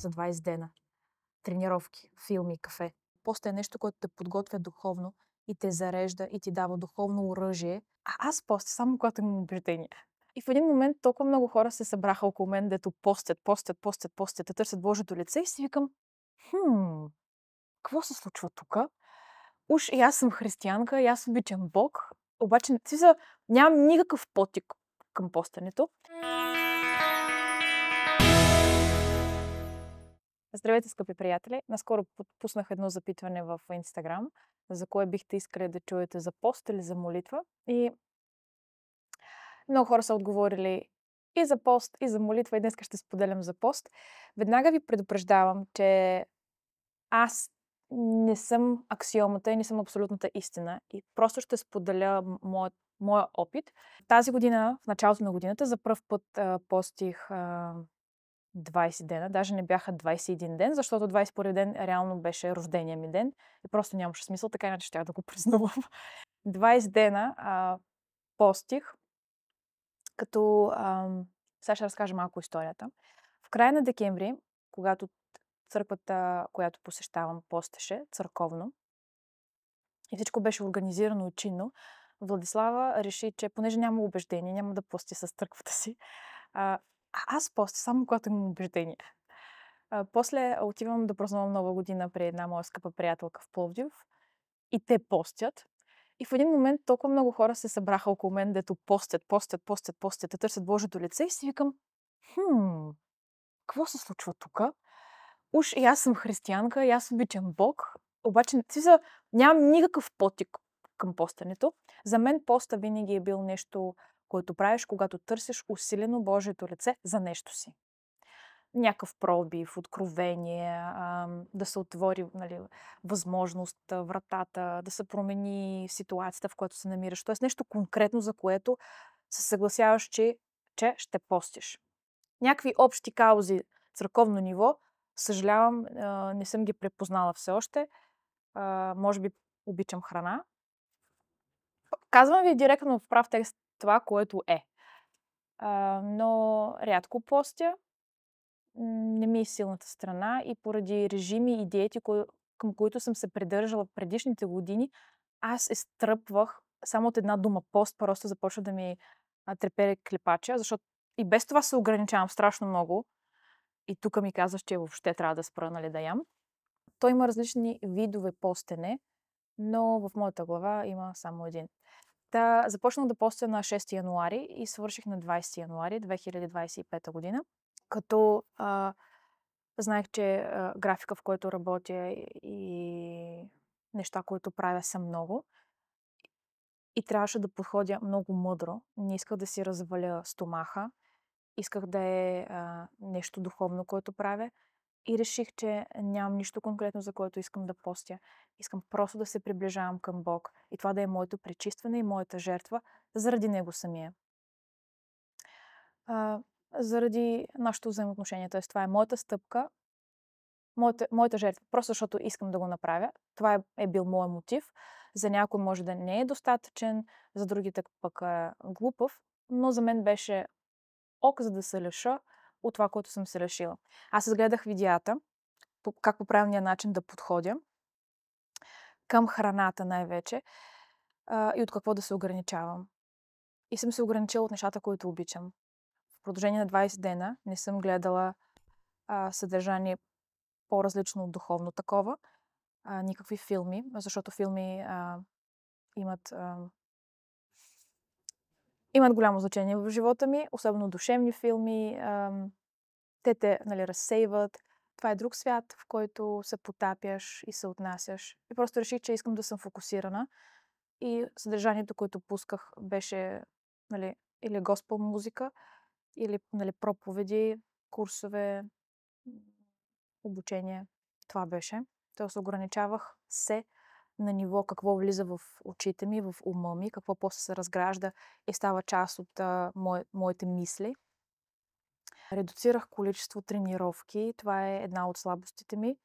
за 20 дена. Тренировки, филми, кафе. Поста е нещо, което те подготвя духовно и те зарежда и ти дава духовно оръжие. А аз постя само когато имам убеждение. И в един момент толкова много хора се събраха около мен, дето постят, да търсят Божието лице и си викам, какво се случва тук? Уж и аз съм християнка, и аз обичам Бог, обаче нямам никакъв потик към постенето. Здравейте, скъпи приятели! Наскоро пуснах едно запитване в Инстаграм, за кое бихте искали да чуете, за пост или за молитва. И много хора са отговорили и за пост, и за молитва, и днес ще споделям за пост. Веднага ви предупреждавам, че аз не съм аксиомата и не съм абсолютната истина. И просто ще споделя моя опит. Тази година, в началото на годината, за пръв път постих 20 дена. Даже не бяха 21 ден, защото 21 ден реално беше рождения ми ден. И просто нямаше смисъл, така иначе щях да го празнувам. 20 дена постих, като... сега ще разкажа малко историята. В края на декември, когато църквата, която посещавам, постеше църковно и всичко беше организирано и чинно, Владислава реши, че понеже няма убеждение, няма да пости с църквата си. Аз постя само когато имам убеждение. После отивам да празнувам Нова година при една моя скъпа приятелка в Пловдив и те постят. И в един момент толкова много хора се събраха около мен, дето постят, да търсят Божието лице и си викам, какво се случва тук? Уж и аз съм християнка, и аз обичам Бог, обаче нямам никакъв потик към постенето. За мен поста винаги е бил нещо, което правиш, когато търсиш усилено Божието лице за нещо си. Някакъв пробив, откровение, да се отвори възможност, вратата, да се промени ситуацията, в която се намираш. Тоест нещо конкретно, за което се съгласяваш, че ще постиш. Някакви общи каузи, църковно ниво, съжалявам, не съм ги препознала все още. Може би обичам храна. Казвам ви директно в прав текст това, което е. Но рядко постя. Не ми е силната страна и поради режими и диети, към които съм се придържала в предишните години, аз изтръпвах само от една дума пост, просто започва да ми трепери клепача, защото и без това се ограничавам страшно много. И тук ми казваш, че въобще трябва да спра, да ям. Той има видове постене, но в моята глава има само един. Започнах да постя на 6 януари и свърших на 20 януари 2025 година, като знаех, че графика, в който работя и неща, които правя, са много. И трябваше да подходя много мъдро. Не исках да си разваля стомаха. Исках да е нещо духовно, което правя. И реших, че нямам нищо конкретно, за което искам да постя. Искам просто да се приближавам към Бог. И това да е моето пречистване и моята жертва заради Него самия. Заради нашето взаимоотношение. Тоест, това е моята стъпка, моята жертва, просто защото искам да го направя. Това е бил моят мотив. За някой може да не е достатъчен, за другите пък е глупав, но за мен беше ок, за да се леша от това, което съм се решила. Аз изгледах видеята, как по правилния начин да подходя към храната най-вече и от какво да се ограничавам. И съм се ограничила от нещата, които обичам. В продължение на 20 дена не съм гледала съдържание по-различно от духовно такова, никакви филми, защото филми имат голямо значение в живота ми, особено душевни филми. Те те разсейват. Това е друг свят, в който се потапяш и се отнасяш. И просто реших, че искам да съм фокусирана. И съдържанието, което пусках, беше или госпел музика, или проповеди, курсове, обучение. Това беше. Тоест ограничавах се на ниво какво влиза в очите ми, в ума ми, какво после се разгражда и става част от моите мисли. Редуцирах количество тренировки. Това е една от слабостите ми.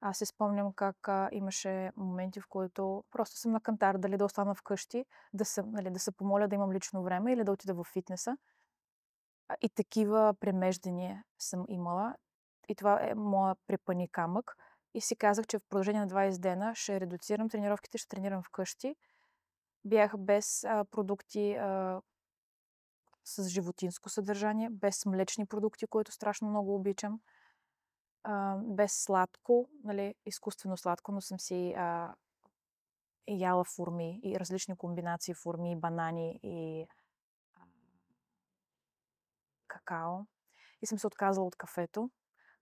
Аз се спомням как имаше моменти, в които просто съм на кантар, дали да остана вкъщи, да се помоля да имам лично време или да отида в фитнеса. И такива премеждания съм имала. И това е моя препъни камък. И си казах, че в продължение на 20 дена ще редуцирам тренировките, ще тренирам вкъщи. Бях без продукти с животинско съдържание, без млечни продукти, които страшно много обичам, без сладко, нали, изкуствено сладко, но съм си яла форми и различни комбинации форми, банани и какао. И съм се отказала от кафето,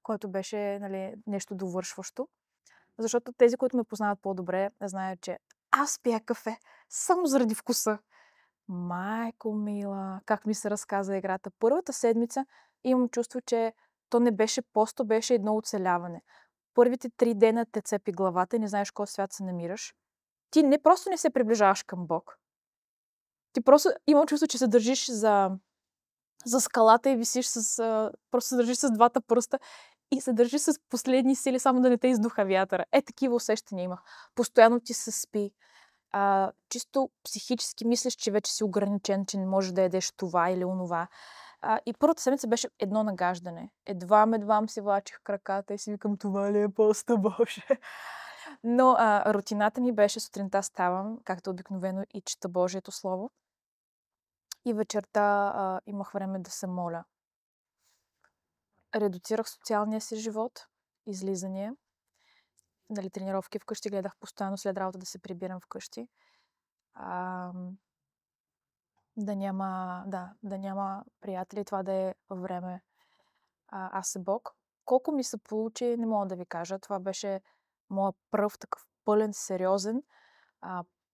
което беше, нали, нещо довършващо. Защото тези, които ме познават по-добре, знаят, че аз пия кафе само заради вкуса. Майко мила, как ми се разказа играта. Първата седмица имам чувство, че то не беше пост, то беше едно оцеляване. Първите 3 дена те цепи главата и не знаеш кой свят се намираш. Ти не просто не се приближаваш към Бог. Ти просто имам чувство, че се държиш за скалата и висиш просто се държиш с двата пръста и се държиш с последни сили, само да не те издуха вятъра. Такива усещания имах. Постоянно ти се спи. Чисто психически мислиш, че вече си ограничен, че не можеш да ядеш това или онова. И първата седмица беше едно нагаждане. Едвам си влачих краката и си викам, това ли е поста, Боже? Но рутината ми беше сутринта ставам, както обикновено, и чета Божието Слово. И вечерта имах време да се моля. Редуцирах социалния си живот, излизания, нали, тренировки вкъщи, гледах постоянно след работа да се прибирам вкъщи. Да няма приятели, това да е във време аз е Бог. Колко ми се получи, не мога да ви кажа. Това беше моят пръв такъв пълен, сериозен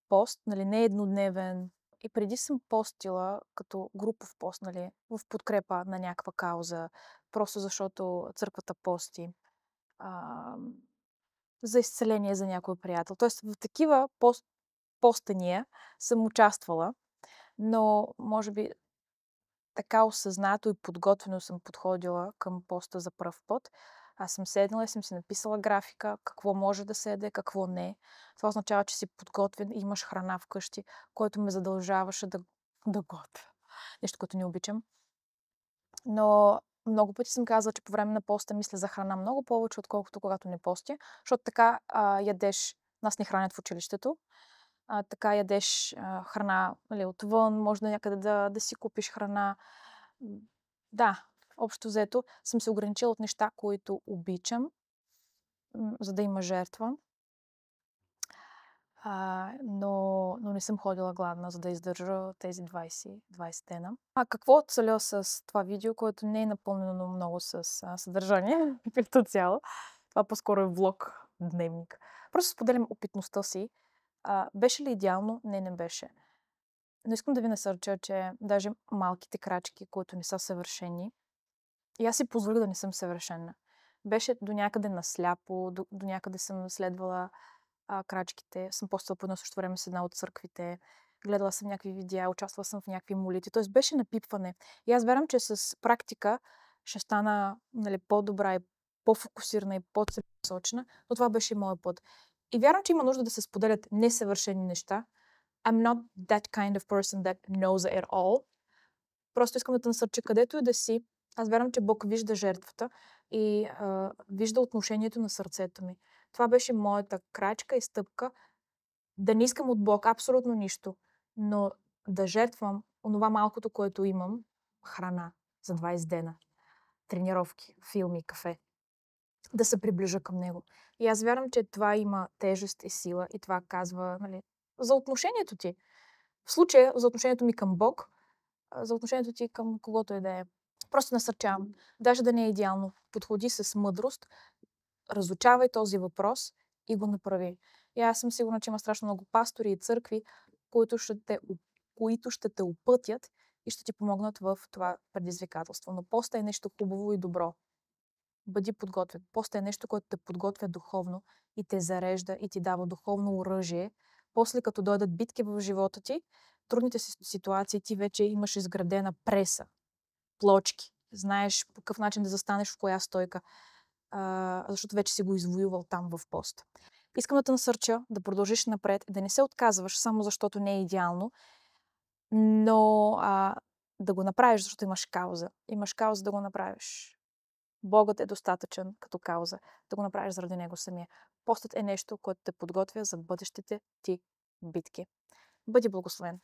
пост, нали, не еднодневен. И преди съм постила като групов пост, нали, в подкрепа на някаква кауза, просто защото църквата пости. За изцеление за някой приятел. Тоест в такива постания съм участвала, но може би така осъзнато и подготвено съм подходила към поста за пръв път. Аз съм седнала и съм си написала графика, какво може да се яде, какво не. Това означава, че си подготвен и имаш храна вкъщи, което ме задължаваше да готвя. Нещо, което не обичам. Но много пъти съм казала, че по време на поста мисля за храна много повече, отколкото когато не постя, защото така ядеш. Нас ни хранят в училището. Така ядеш храна, нали, отвън, може да някъде да си купиш храна. Да, общо взето съм се ограничила от неща, които обичам, за да има жертва. Но не съм ходила гладна, за да издържа тези 20 дена. Какво целя с това видео, което не е напълнено много с съдържание като цяло? Това по-скоро е влог, дневник. Просто споделям опитността си. Беше ли идеално? Не беше. Но искам да ви насърча, че даже малките крачки, които не са съвършени, и аз си позволих да не съм съвършена. Беше до някъде насляпо, до някъде съм следвала крачките, съм постала по едно също време с една от църквите, гледала съм някакви видеа, участвала съм в някакви молитви, т.е. беше напипване. И аз вярвам, че с практика ще стана, нали, по-добра и по-фокусирана и по-целенасочена, но това беше и моят път. И вярвам, че има нужда да се споделят несъвършени неща. I'm not that kind of person that knows it all. Просто искам да те насърча където и да си. Аз вярвам, че Бог вижда жертвата и вижда отношението на сърцето ми. Това беше моята крачка и стъпка. Да не искам от Бог абсолютно нищо, но да жертвам онова малкото, което имам, храна за 20 дена, тренировки, филми, кафе, да се приближа към Него. И аз вярвам, че това има тежест и сила и това казва, нали, за отношението ти. В случая за отношението ми към Бог, за отношението ти към когото и да е. Просто насърчавам. Даже да не е идеално. Подходи с мъдрост, разучавай този въпрос и го направи. И аз съм сигурна, че има страшно много пастори и църкви, които ще те опътят и ще ти помогнат в това предизвикателство. Но поста е нещо хубаво и добро. Бъди подготвен. Поста е нещо, което те подготвя духовно и те зарежда и ти дава духовно оръжие. После, като дойдат битки в живота ти, трудните ситуации, ти вече имаш изградена преса, плочки. Знаеш по какъв начин да застанеш в коя стойка, защото вече си го извоювал там в пост. Искам да те насърча да продължиш напред, да не се отказваш само защото не е идеално, но да го направиш, защото имаш кауза. Имаш кауза да го направиш. Богът е достатъчен като кауза да го направиш заради него самия. Постът е нещо, което те подготвя за бъдещите ти битки. Бъди благословен!